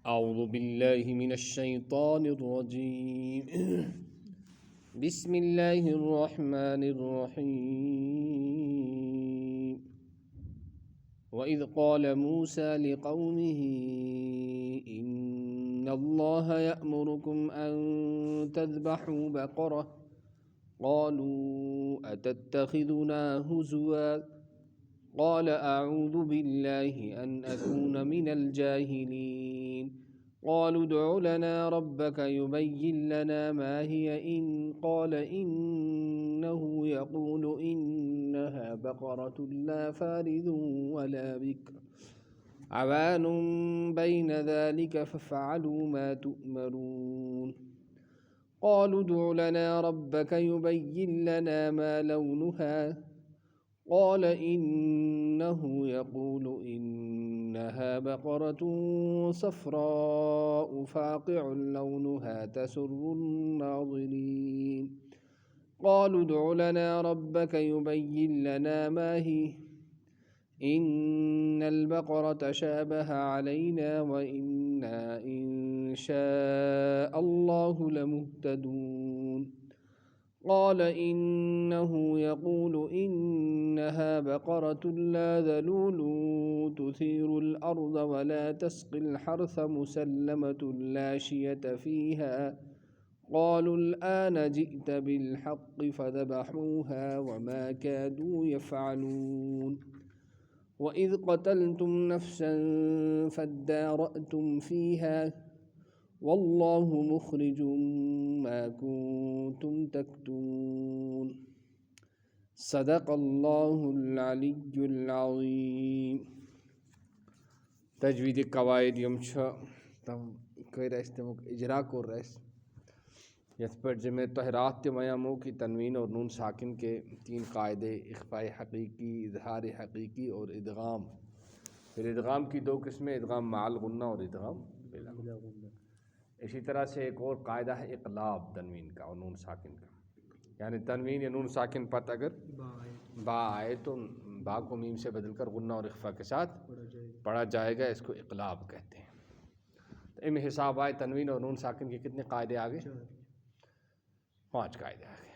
أعوذ بالله من الشيطان الرجيم بسم الله الرحمن الرحيم وإذ قال موسى لقومه إن الله يأمركم أن تذبحوا بقرة قالوا أتتخذنا هزوا قال أعوذ بالله أن أكون من الجاهلين قالوا ادع لنا ربك يبين لنا ما هي قال إنه يقول إنها بقرة لا فارض ولا بكر عوان بين ذلك فافعلوا ما تؤمرون قالوا ادع لنا ربك يبين لنا ما لونها قال إنه يقول إنها بقرة صفراء فاقع لونها تسر الناظرين قالوا ادع لنا ربك يبين لنا ما هي إن البقرة شابه علينا وإنا إن شاء الله لمهتدون قال إنه يقول إنها بقرة لا ذلول تثير الأرض ولا تسقي الحرث مسلمة لا شية فيها قالوا الآن جئت بالحق فذبحوها وما كادوا يفعلون وإذ قتلتم نفسا فادارأتم فيها والله مخرج ما كنتم تكتمون صدق الله العلي العظيم تجوید قواعد یم تم کر تمیک اجرا کور یت پہ جمع طہرات تمو کی تنوین اور نون ساکن کے 3 قاعدے اخفاء حقیقی، اظہار حقیقی اور ادغام. پھر ادغام کی 2 قسمیں، ادغام مع الغنہ اور ادغام بلا غنہ. اسی طرح سے ایک اور قاعدہ ہے اقلاب تنوین کا اور نون ساکن کا، یعنی تنوین یا نون ساکن پت اگر با آئے تو با کو میم سے بدل کر غنہ اور اخفاء کے ساتھ پڑھا جائے گا، اس کو اقلاب کہتے ہیں. تو ان حساب آئے تنوین اور نون ساکن کے کتنے قاعدے آگے؟ 5 قاعدے آگے: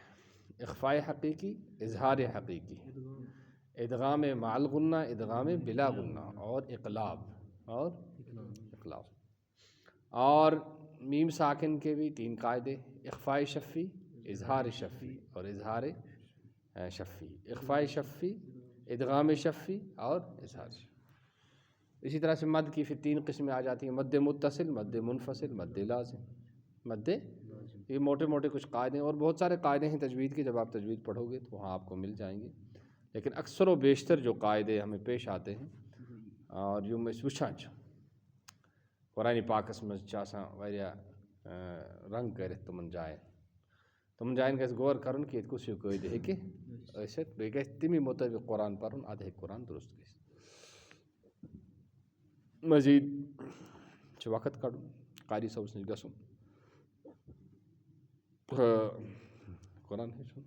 اخفاء حقیقی، اظہار حقیقی، ادغام مع الغنہ، ادغام بلا غنہ، اور اقلاب اور میم ساکن کے بھی 3 قاعدے: اخفاء شفی، اظہار شفی اور اظہار شفی. اخفاء شفی، ادغام شفی اور اظہار شفی. اسی طرح سے مد کی پھر 3 قسمیں آ جاتی ہیں: مد متصل، مد منفصل، مد لازم. یہ موٹے موٹے کچھ قاعدے ہیں، اور بہت سارے قاعدے ہیں تجوید کے، جب آپ تجوید پڑھو گے تو وہاں آپ کو مل جائیں گے. لیکن اکثر و بیشتر جو قاعدے ہمیں پیش آتے ہیں اور جو میں وچھان قرآن پاکس مز واریاہ رنگ کرت تمن جائن گژھِ غور کرن کہ کس ہیو قٲیدٕ ہیٚکہِ ٲسِتھ، بیٚیہِ گژھِ تمی مطٲبق قرآن پرُن، اَدٕ ہیٚکہِ قرآن درست گٔژھِتھ. مزید چھُ وقت کڑُن، قاری صٲبس نِش گژھُن، قرآن ہیٚچھُن.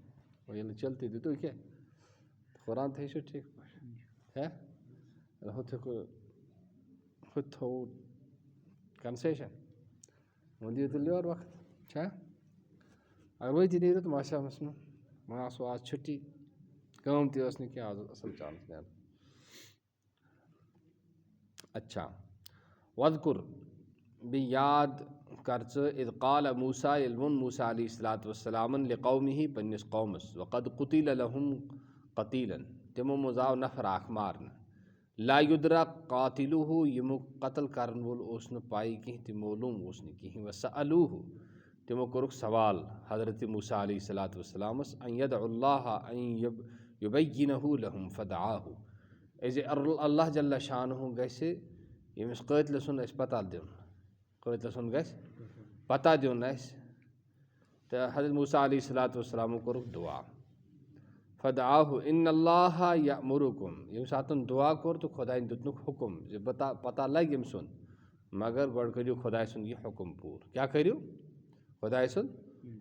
ییٚلہِ نہٕ چلتی دِتُو کیٛاہ قرآن تہِ ہیٚچھِو ٹھیٖک پٲٹھۍ. ہُتہِ تھوٚو کنسیشن، وۄنۍ دِیِو تیٚلہِ یورٕ وقت چھا. اگر وٲتی نیرِو تہٕ ماسیٛامَس منٛز وۄنۍ آسو آز چھُٹی، کٲم تہِ ٲس نہٕ کینٛہہ، آز اوس اَصٕل چانس نیران. اچھا، وَذکُر بیٚیہِ یاد کر ژٕ اِذ قال موسیٰ، ییٚلہِ ووٚن موسیٰ علیہ الصلوٰۃ والسلامن لقومہ پنٛنِس قومس، وقد قُتِلَ لَہُم قتیٖلًا، تِمو منٛز آو نفر اکھ مارنہٕ، لا یُدرک قاتلُہ، ییٚمیُک قتل کرن وول اوس نہٕ پاے کینٛہہ، تہِ معلوٗم اوس نہٕ کِہیٖنۍ. وسألوہ، تِمو کوٚرُکھ سوال حضرت موسیٰ علیہ الصلوٰۃ والسلامس، ان یدعوا اللہ ان یبینہ لہم فدعاہ، زِ اللہ جل شانہ گژھِ ییٚمِس قٲتلہٕ سُنٛد اَسہِ پتہ دیُن، قٲتلہٕ سُنٛد گژھِ پتہ دیُن اَسہِ. تہٕ حضرت موسیٰ علیہ الصلوٰۃ والسلامو کوٚرُکھ دعا. فدعاہ ان اللہ یأمرکم، ییٚمہِ ساتہٕ دعا کوٚر تہٕ خۄدایَن دیُتنُکھ حُکم زِ پتہ لگہِ أمۍ سُنٛد، مگر گۄڈٕ کٔرِو خۄداے سُنٛد یہِ حُکم پوٗرٕ. کیٛاہ کٔرِو؟ خۄداے سُنٛد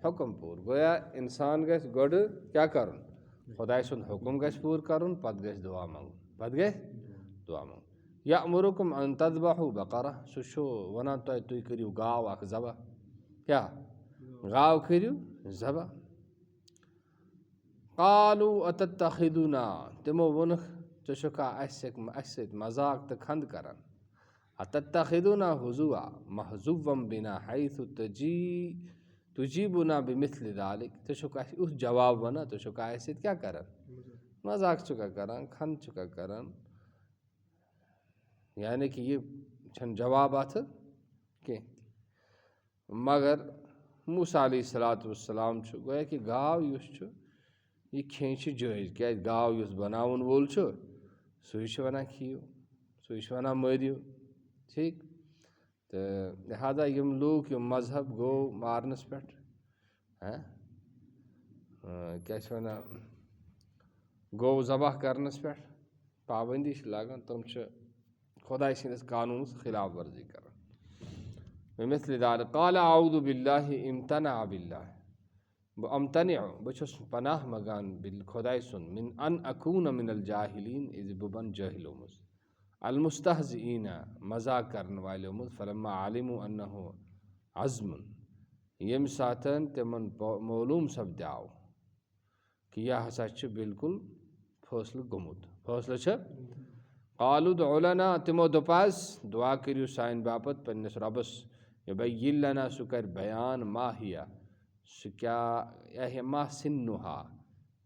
حُکم پوٗرٕ. گویا اِنسان گژھِ گۄڈٕ کیٛاہ کَرُن؟ خۄداے سُنٛد حُکم گژھِ پوٗرٕ کَرُن، پتہٕ گژھِ دُعا منٛگُن، یأمرکم ان تذبحوا بقرہ سُہ چھُ وَنان تُہۍ کٔرِو گاو اکھ ذبح کیٛاہ گاو کٔرِو ذبح قالوا اتتخذنا تِمو ووٚنُکھ ژٕ چھُکھا اَسہِ سۭتۍ مذاق تہٕ کھنٛد کران اتتخذنا ہُزوا مہزوم بنا حیث تجیبنا بمثل ذلک ژٕ چھُکھ اَسہِ یُتھ جواب وَنان ژٕ چھُکھا اَسہِ سۭتۍ کیٛاہ کران مذاق چھُکھا کران کھنٛد چھُکھا کران یعنی کہِ یہِ چھَنہٕ جواب اَتھٕ کینٛہہ تہِ مگر موسیٰ علیہ الصلوٰتُ وَالسلام چھُ گویا کہِ گاو یُس چھُ یہِ کھیٚنۍ چھِ جٲیِز کیٛازِ گاو یُس بَناوُن وول چھُ سُے چھُ وَنان کھیٚیِو سُے چھُ وَنان مٲرِو ٹھیٖک تہٕ لہٰذا یِم لوٗکھ یِم مذہب گوٚو مارنَس پٮ۪ٹھ کیٛاہ چھِ وَنان گوٚو ذبح کَرنَس پٮ۪ٹھ پابنٛدی چھِ لاگان تِم چھِ خۄداے سٕنٛدِس قانوٗنَس خِلاف ورزی کَران بمثل ذلک قال اعوذ باللہ امتنع باللہ بہٕ چھُس پناہ منٛگان خۄداے سُنٛد من ان اکوٗن من الجاہلیٖن زِ بہٕ بَنہٕ جٲہِلو منٛز المستہزئیٖنَ مذاق کَرن والیو منٛز فلما عالموا انہ عزمُن ییٚمہِ ساتہٕ تِمن معلوٗم سپدیو کہِ یہِ ہسا چھُ بالکُل فٲصلہٕ گوٚمُت فٲصلہٕ چھِ قالوا ادع لنا تِمو دوٚپ حظ دُعا کٔرِو سانہِ باپتھ پنٛنِس رۄبس یُبین لنا سُہ کَرِ بیان ما ہِیا سُہ کیٛاہ ما سِنُہا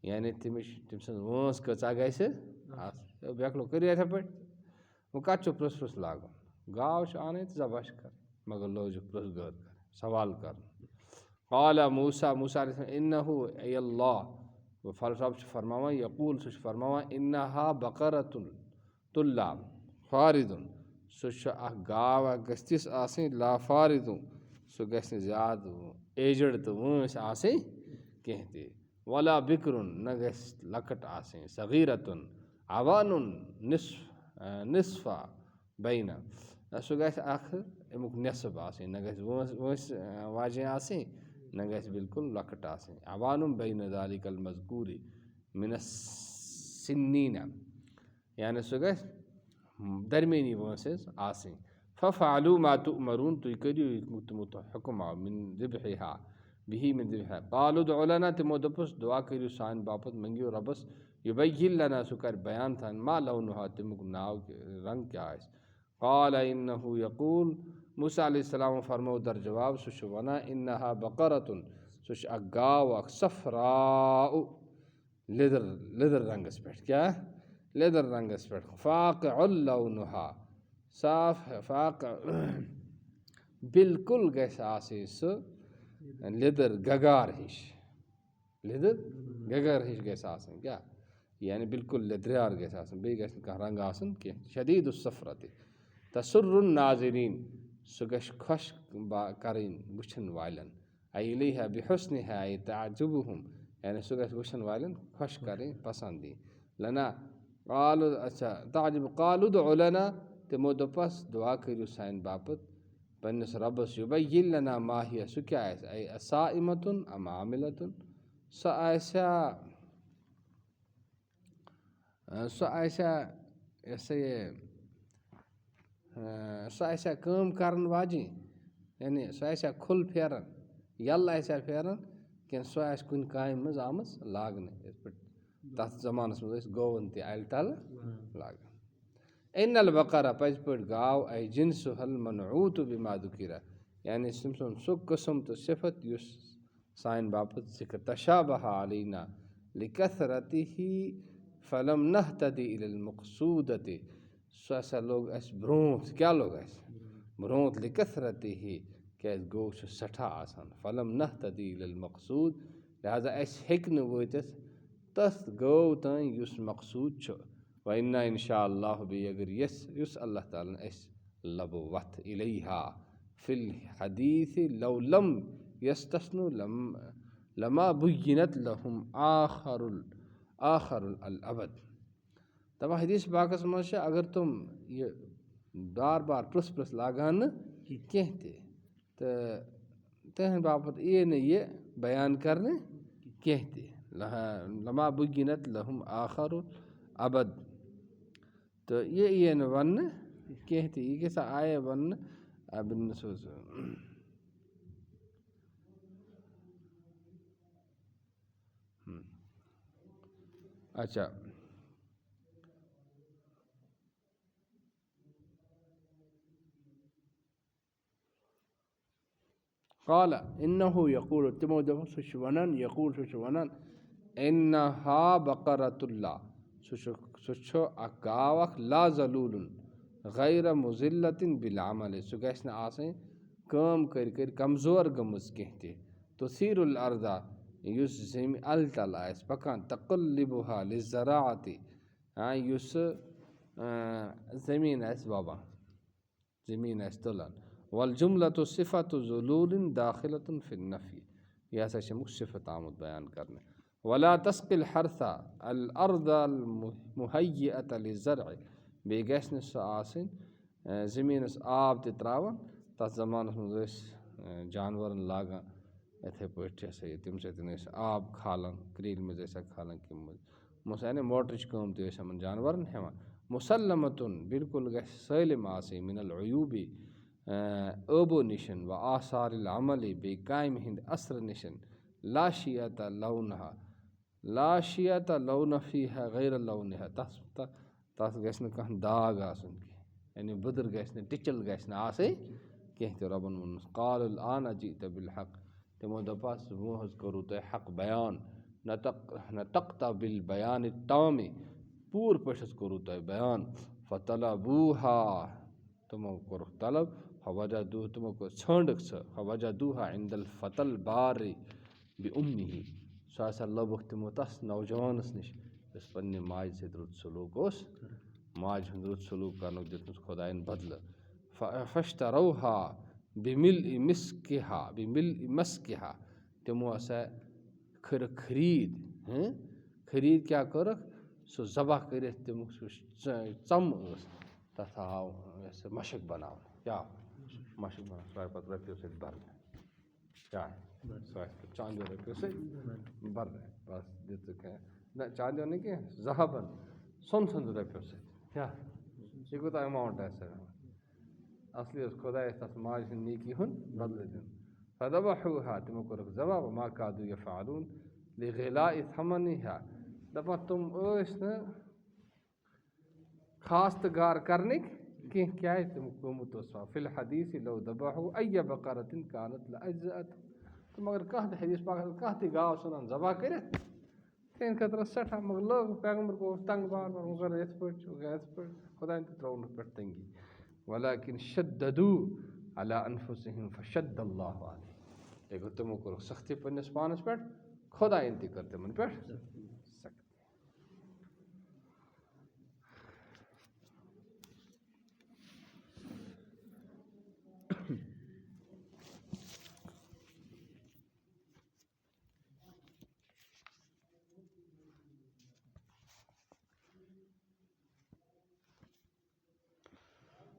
یعنی تٔمۍ سٕنٛز وٲنٛس کۭژاہ گژھِ آسٕنۍ بیٚکلو کٔرِو یِتھَے پٲٹھۍ وۄنۍ کَتھ چھُ پرٛژھ پرٛژھ لاگُن گاو چھِ اَنٕنۍ تہٕ ذبح چھِ کَرٕنۍ مگر لٲجِکھ پرٛژھ گٲر کَرٕنۍ سوال کَرُن قال موسیٰ علیہ السلام انہ اے اللہ رۄب چھُ فرماوان یقوٗل سُہ چھُ فرماوان انہا بقرۃ فاردُن سُہ چھُ اکھ گاو اکھ گژھِ تِژھ آسٕنۍ لا فاردُن سُہ گژھِ نہٕ زیادٕ ایجٕڈ تہٕ وٲنٛسۍ آسٕنۍ کینٛہہ تہِ ولا بِکرُن نہ گژھِ لۄکٕٹ آسٕنۍ صغیٖرتُن عوانُن نصفا بینہ سُہ گژھِ اکھ امیُک نٮ۪صٕف آسٕنۍ نہ گژھِ وٲنٛسہِ واجیٚنۍ آسٕنۍ نہ گژھِ بالکُل لۄکٕٹ آسٕنۍ عوانُن بینہ ذالِک المذکوٗرِ من السنیٖنہ یعنی سُہ گژھِ درمیٲنی وٲنٛسہِ ہٕنٛز آسٕنۍ ففعلوا ما تُؤمرون تُہۍ کٔرِو یہِ تِمو تۄہہِ حُکُم آو من ذبحہا بِہی من ذبحہا قالوا ادع لنا تِمو دوٚپُس دُعا کٔرِو سانہِ باپتھ منٛگِو رۄبَس یُبین لنا سُہ کَرِ بیان تھاوان ما لونُہا تَمیُک ناو رنٛگ کیٛاہ آسہِ قال انہ یقوٗل موسیٰ علیہ السلامو فرموو در جواب سُہ چھُ وَنان انہا بقرۃُن سُہ چھُ اکھ گاو اکھ صفراء لیٚدٕر رنٛگس پٮ۪ٹھ کیٛاہ لیٚدٕر رنٛگس پٮ۪ٹھ فاقع لونُہا صاف فاقع بالکُل گژھِ آسٕنۍ سُہ لیٚدٕر گگار ہِش لیٚدٕر گگار ہِش گژھِ آسٕنۍ کیٛاہ یعنی بالکُل لیٚدریٛار گژھِ آسٕنۍ بیٚیہِ گژھِ نہٕ کانٛہہ رنٛگ آسُن کینٛہہ شدیٖد الصفرتِ تسُرُ الناظریٖن سُہ گژھِ خۄش کَرٕنۍ وٕچھن والٮ۪ن الیہا بحسنہا تعجبہم یعنی سُہ گژھِ وٕچھن والٮ۪ن خۄش کَرٕنۍ پسنٛد یی لنا قالوا ادع لنا تِمو دوٚپَس دُعا کٔرِو سانہِ باپتھ پنٛنِس رۄبَس یُبین لنا ما ہِیا سُہ کیٛاہ آسہِ اصائمتُن ام عاملتُن سُہ آسیٛا یہِ ہسا یہِ سُہ آسیٛا کٲم کَرن واجیٚنۍ یعنی سُہ آسیٛا کھُل پھیران یَلہٕ آسیٛا پھیران کِنہٕ سُہ آسہِ کُنہِ کامہِ منٛز آمٕژ لاگنہٕ یِتھ پٲٹھۍ تَتھ زمانَس منٛز ٲسۍ گٲوَن تہِ اَلہِ تَلہٕ لاگان اِن البقرہ پٔزۍ پٲٹھۍ گاو جِنسُ المنعوٗتُ بما ذُکِرہ یعنی تٔمۍ سُنٛد سُہ قٕسٕم تہٕ صِفت یُس سانہِ باپتھ ذِکر تشابہ علینا لِکثرتہِ فلم نہتدی الی المقصوٗدتہِ سُہ ہسا لوٚگ اَسہِ برٛونٛٹھ کیٛاہ لوٚگ اَسہِ برٛونٛٹھ لِکثرتہِ کیٛازِ گوٚو چھُ سٮ۪ٹھاہ آسان فلم نہتدی الی المقصوٗد لہٰذا اَسہِ ہیٚکہِ نہٕ وٲتِتھ تَتھ گٲو تام یُس مقصوٗد چھُ وۄنۍ اِنا اِنشاء اللہ بیٚیہِ اگر یُس اللہ تعالیٰ ہن اَسہِ لبو وَتھ اِلیہا فی الحدیٖثِ لو لم یستثنُ لما بُینت لہُم آخر الابد دَپان حدیٖث پاکَس منٛز چھِ اگر تِم یہِ بار بار پرٛژھ پرٛژھ لاگہٕ ہن نہٕ کینٛہہ تہِ تہٕ تِہنٛدِ باپتھ یی نہٕ یہِ بیان کرنہٕ کینٛہہ تہِ لما بُینت لہُم آخر الابد تہٕ یہِ یی نہٕ وَننہٕ کہتے یہ کیسا آئے ون ابن سوز اچھا قال انه يقول تمو دو سشونن يقول سشونن انها بقرة الله سچو اکاوخ لا ذلول غیر مذلت بالعمل سو گژھِ نہٕ آسٕنۍ کٲم کٔرۍ کٔرۍ کمزور گٔمٕژ کینٛہہ تہِ تثیر الارض یُس زمہِ الہٕ تل آسہِ پکان تقلبها للزراعة یُس زمیٖن آسہِ وۄوان زمیٖن آسہِ تُلان والجملة صفة ذلول داخلة في النفی یہ ہسا چھِ امیُک صفت آمُت بیان کرنہٕ ولا تسقي الحرث الارض المهيئة للزرع بیٚیہِ گژھِ نہٕ سۄ آسٕنۍ زمیٖنَس آب تہِ ترٛاوان تَتھ زمانَس منٛز ٲسۍ جانوَرَن لاگان یِتھَے پٲٹھۍ چھِ سا یہِ تَمہِ سۭتۍ ٲسۍ آب کھالان کرٛیٖلہِ منٛز ٲسۍ کھالان کیٚمہِ منٛز یعنی موٹرٕچ کٲم تہِ ٲسۍ یِمَن جانوَرَن ہٮ۪وان مُسلمتُن بالکل گژھِ سٲلِم آسٕنۍ من العیوٗبی ٲبو نِشَن و آثار العملی بیٚیہِ کامہِ ہِنٛدۍ اثرٕ نِشَن لا شیعة لونہا لا شیعة لون فیہا غیر لونہا تَتھ گژھِ نہٕ کانٛہہ داغ آسُن کینٛہہ یعنی بٕدٕر گژھِ نہٕ ٹِچِل گژھِ نہٕ آسٕنۍ کینٛہہ تہِ رۄبَن ووٚنُس قالوا الآن جئت بالحق تِمو دوٚپہَس وۄنۍ حظ کوٚروٗ تۄہہِ حق بیان نطقت بالبیان التام پوٗرٕ پٲٹھۍ حظ کوٚروٗ تۄہہِ بیان فطلبوها تِمو کوٚرُکھ طلب فوجدوها تِمو کوٚر ژھٲنٛڈٕکھ سۄ فوجدوها عند الفتى البار بأمه سۄ ہسا لٔبٕکھ تِمو تَس نوجوانَس نِش یُس پنٛنہِ ماجہِ سۭتۍ رُت سلوٗک اوس ماجہِ ہُنٛد رُت سلوٗک کرنُک دیُتمُت خۄدایَن بدلہٕ فاشتروها بملء مسکها تِمو ہسا کٔرٕکھ خریٖد کیٛاہ کٔرٕکھ سُہ ذبح کٔرِتھ تمیُک سُہ ژَم ٲس تَتھ آو سُہ مشک بناونہٕ کیٛاہ مشک بناونہٕ سُہ آیہِ پَتہٕ رۄپیو سۭتۍ بَرنہٕ کیٛاہ سُہ آسہِ پَتہٕ چاندیو رۄپیو سۭتۍ بَرنہٕ بَس دِژٕکھ نہ چاندیو نہٕ کینٛہہ ذہبن سۄنہٕ سٕنٛز رۄپیو سۭتۍ کیٛاہ یہِ کوٗتاہ اٮ۪ماوُنٛٹ آسہِ اَصلی اوس خۄدایَس تَتھ ماجہِ ہِنٛدِ نیکی ہُنٛد بدلہٕ دیُن فذبحوها تِمو کوٚرُکھ ذبح وما كادوا يفعلون لغلاء ثمنها دَپان تِم ٲسۍ نہٕ خاص تہٕ گار کرنٕکۍ کینٛہہ کیٛازِ تِمو قۭمَتھ اوس فی الحدیث لو ذبحوا أي بقرة كانت لأجزأت تہٕ مگر کانٛہہ تہِ حدیث پاکَس کانٛہہ تہِ گاو ژھٕنان ذبح کٔرِتھ تِہنٛدِ خٲطرٕ ٲس سٮ۪ٹھاہ مگر لوگ پیغمبر گوٚو تنٛگ بار بار وۄنۍ کَرو یِتھ پٲٹھۍ وۄنۍ گٔے یِتھ پٲٹھۍ خۄدایَن تہِ ترٛوونُکھ پٮ۪ٹھ تنٛگی ولكن شددوا على انفسهم فشد الله عليهم لیکن تِمو کوٚرُکھ سختی پنٛنِس پانَس پٮ۪ٹھ خۄدایَن تہِ کٔر تِمن پٮ۪ٹھ سختی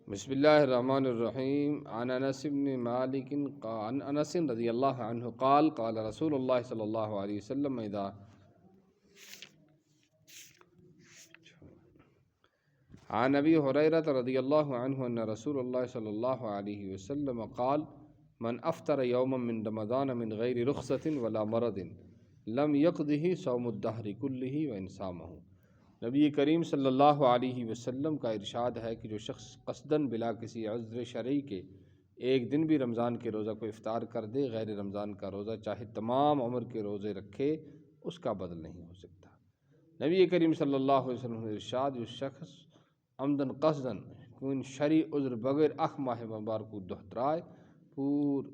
بسم اللہ الرحمن الرحیم عن انس بن مالک عن انس رضی اللہ عنہ قال قال رسول اللہ صلی اللہ علیہ وسلم عن ابی ہریرہ رضی اللہ عنہ ان رسول اللہ صلی اللہ علیہ وسلم قال من افطر یوما من رمضان من غیر رخصۃ ولا مرض لم یقضہ صوم الدہر کلہ وان صامہ نبی کریم صلی اللہ علیہ وسلم کا ارشاد ہے کہ جو شخص قصداً بلا کسی عذر شرعی کے ایک دن بھی رمضان کے روزہ کو افطار کر دے غیر رمضان کا روزہ چاہے تمام عمر کے روزے رکھے اس کا بدل نہیں ہو سکتا. نبی کریم صلی اللہ علیہ وسلم ارشاد یُس شخص عمدن قصدن کُنہِ شرعی عذر بغٲر اکھ ماہِ مبارکُک دۄہ ترٛایہِ پوٗرٕ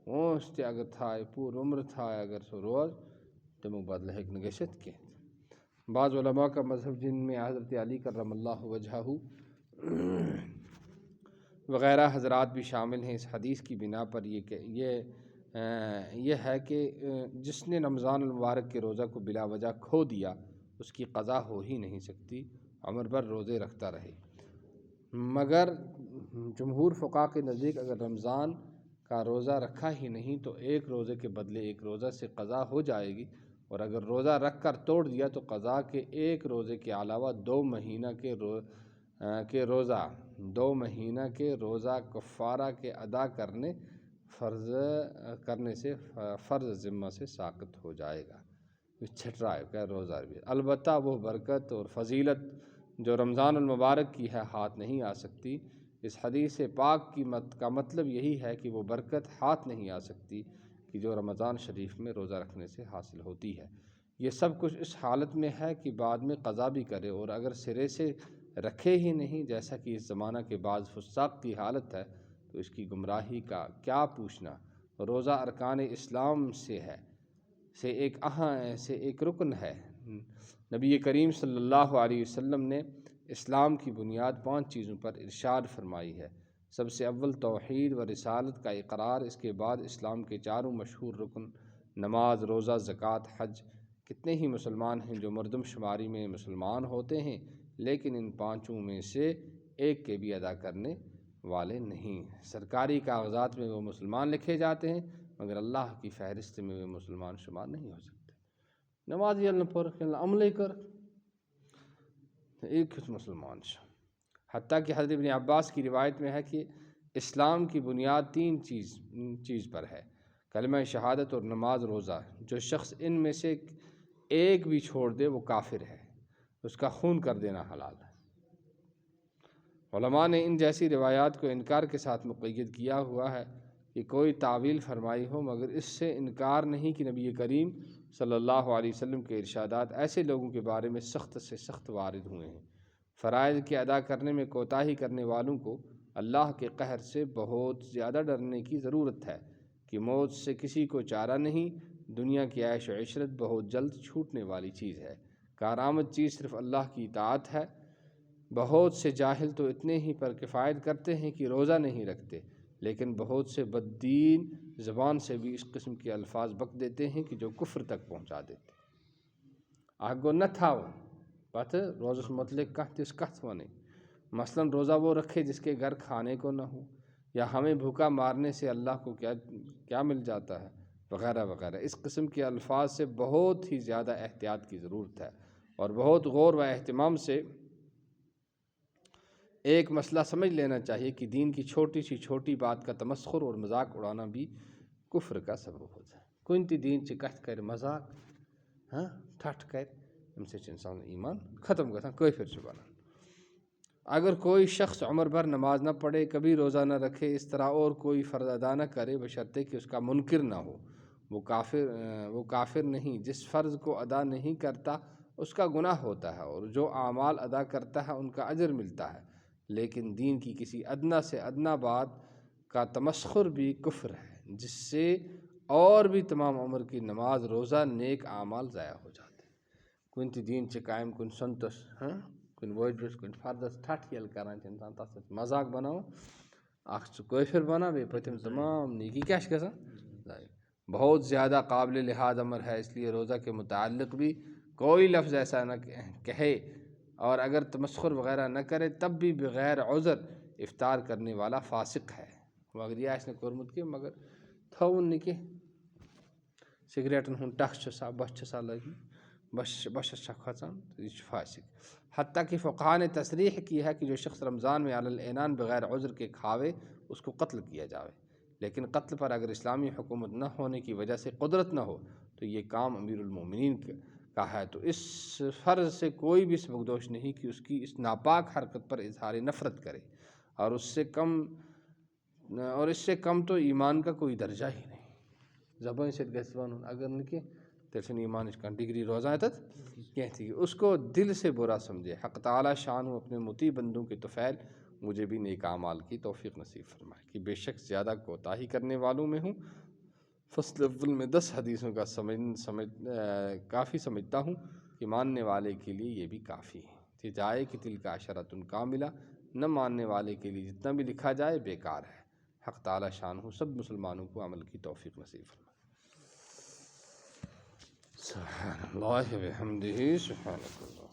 وٲنٛس تہِ اگر تھایہِ پوٗرٕ عمرٕ تھایہِ اگر سُہ روزٕ تمیُک بدلہٕ ہیٚکہِ نہٕ گٔژھِتھ کینٛہہ. بعض علماء کا مذہب جن میں حضرت علی کرم اللہ وجہہ وغیرہ حضرات بھی شامل ہیں اس حدیث کی بنا پر یہ ہے کہ جس نے رمضان المبارک کے روزہ کو بلا وجہ کھو دیا اس کی قضا ہو ہی نہیں سکتی عمر بھر روزے رکھتا رہے. مگر جمہور فقہاء کے نزدیک اگر رمضان کا روزہ رکھا ہی نہیں تو ایک روزے کے بدلے ایک روزہ سے قضا ہو جائے گی اور اگر روزہ رکھ کر توڑ دیا تو قضا کے ایک روزے کے علاوہ 2 مہینہ کے کہ روزہ 2 مہینہ کے روزہ کفارہ کے ادا کرنے سے فرض ذمہ سے ساقط ہو جائے گا۔ چھٹ رہا ہے کیا روزہ بھی، البتہ وہ برکت اور فضیلت جو رمضان المبارک کی ہے ہاتھ نہیں آ سکتی۔ اس حدیث پاک کا مطلب یہی ہے کہ وہ برکت ہاتھ نہیں آ سکتی کہ جو رمضان شریف میں روزہ رکھنے سے حاصل ہوتی ہے۔ یہ سب کچھ اس حالت میں ہے کہ بعد میں قضا بھی کرے، اور اگر سرے سے رکھے ہی نہیں، جیسا کہ اس زمانہ کے بعض فساق کی حالت ہے، تو اس کی گمراہی کا کیا پوچھنا۔ روزہ ارکان اسلام سے ایک رکن ہے۔ نبی کریم صلی اللہ علیہ وسلم نے اسلام کی بنیاد 5 چیزوں پر ارشاد فرمائی ہے۔ سب سے اول توحید و رسالت کا اقرار، اس کے بعد اسلام کے 4 مشہور رکن نماز، روزہ، زکوٰۃ، حج۔ کتنے ہی مسلمان ہیں جو مردم شماری میں مسلمان ہوتے ہیں لیکن ان 5 میں سے ایک کے بھی ادا کرنے والے نہیں۔ سرکاری کاغذات میں وہ مسلمان لکھے جاتے ہیں مگر اللہ کی فہرست میں وہ مسلمان شمار نہیں ہو سکتے۔ نماز عمل کر ایک مسلمان شاہ۔ حتیٰ کہ حضرت ابن عباس کی روایت میں ہے کہ اسلام کی بنیاد 3 چیز پر ہے: کلمہ شہادت اور نماز، روزہ۔ جو شخص ان میں سے ایک بھی چھوڑ دے وہ کافر ہے، اس کا خون کر دینا حلال ہے۔ علماء نے ان جیسی روایات کو انکار کے ساتھ مقید کیا ہوا ہے کہ کوئی تعویل فرمائی ہو، مگر اس سے انکار نہیں کہ نبی کریم صلی اللہ علیہ وسلم کے ارشادات ایسے لوگوں کے بارے میں سخت سے سخت وارد ہوئے ہیں۔ فرائض کے ادا کرنے میں کوتاہی کرنے والوں کو اللہ کے قہر سے بہت زیادہ ڈرنے کی ضرورت ہے کہ موت سے کسی کو چارہ نہیں۔ دنیا کی عیش و عشرت بہت جلد چھوٹنے والی چیز ہے، کارآمد چیز صرف اللہ کی اطاعت ہے۔ بہت سے جاہل تو اتنے ہی پر کفایت کرتے ہیں کہ روزہ نہیں رکھتے، لیکن بہت سے بددین زبان سے بھی اس قسم کے الفاظ بک دیتے ہیں کہ جو کفر تک پہنچا دیتے۔ آگو نہ تھاو پتہ روزس متعلق کہاں تس کت ونے، مثلا روزہ وہ رکھے جس کے گھر کھانے کو نہ ہو، یا ہمیں بھوکا مارنے سے اللہ کو کیا مل جاتا ہے، وغیرہ وغیرہ۔ اس قسم کے الفاظ سے بہت ہی زیادہ احتیاط کی ضرورت ہے اور بہت غور و اہتمام سے ایک مسئلہ سمجھ لینا چاہیے کہ دین کی چھوٹی سی چھوٹی بات کا تمسخر اور مذاق اڑانا بھی کفر کا سبب ہوتا ہے۔ کن تی دین چی کت کر مذاق ٹھٹ کر ام سے انسان ایمان ختم گژھان، کافر چھ بنان۔ اگر کوئی شخص عمر بھر نماز نہ پڑھے، کبھی روزہ نہ رکھے، اس طرح اور کوئی فرض ادا نہ کرے بشرطے کہ اس کا منکر نہ ہو، وہ کافر نہیں۔ جس فرض کو ادا نہیں کرتا اس کا گناہ ہوتا ہے، اور جو اعمال ادا کرتا ہے ان کا اجر ملتا ہے، لیکن دین کی کسی ادنا سے ادنا بات کا تمسخر بھی کفر ہے، جس سے اور بھی تمام عمر کی نماز، روزہ، نیک اعمال ضائع ہو جاتے ہیں۔ کن تی دین چھ قائم کن سنتس کن واجبس کن فرضس ٹھٹ یل کران انسان تس مذاق بناو اخ چھ کافر بنا بے پتم تمام نیکی کیا چھ گژھان۔ بہت زیادہ قابل لحاظ امر ہے، اس لیے روزہ کے متعلق بھی کوئی لفظ ایسا نہ کہے، اور اگر تمسخر وغیرہ نہ کرے تب بھی بغیر عذر افطار کرنے والا فاسق ہے۔ مگر یہ نے کورمت کہ مگر تھون نہ کہ سگریٹن ہن ٹکھ چھسا بس چھسا لگی بشس چھا کھژان، یہ فاسق۔ حتیٰ کہ فقہاء نے تصریح کی ہے کہ جو شخص رمضان میں علی العنان بغیر عذر کے کھاوے اس کو قتل کیا جاوے، لیکن قتل پر اگر اسلامی حکومت نہ ہونے کی وجہ سے قدرت نہ ہو تو یہ کام امیر المومنین کا ہے، تو اس فرض سے کوئی بھی سبکدوش نہیں کہ اس کی اس ناپاک حرکت پر اظہار نفرت کرے، اور اس سے کم تو ایمان کا کوئی درجہ ہی نہیں۔ زبان سے گژھِ ونُن اگر نہ کہ تیل چھنہ ایمانچ کانٛہہ ڈگری روزان تت کینٛہہ تہِ، اس کو دل سے برا سمجھے۔ حق تعالی شان اپنے مطیع بندوں کے طفیل مجھے بھی نیک اعمال کی توفیق نصیب فرمائے کہ بے شک زیادہ کوتاہی کرنے والوں میں ہوں۔ فصل اول میں 10 حدیثوں کا کافی سمجھتا ہوں کہ ماننے والے کے لیے یہ بھی کافی ہے، کہ جائے کہ تل کا عشرۃ کاملہ، نہ ماننے والے کے لیے جتنا بھی لکھا جائے بیکار ہے۔ حق تعالی شان ہو سب مسلمانوں کو عمل کی توفیق نصیب فرمائے۔ سبحان اللہ و بحمدہ، سبحان اللہ۔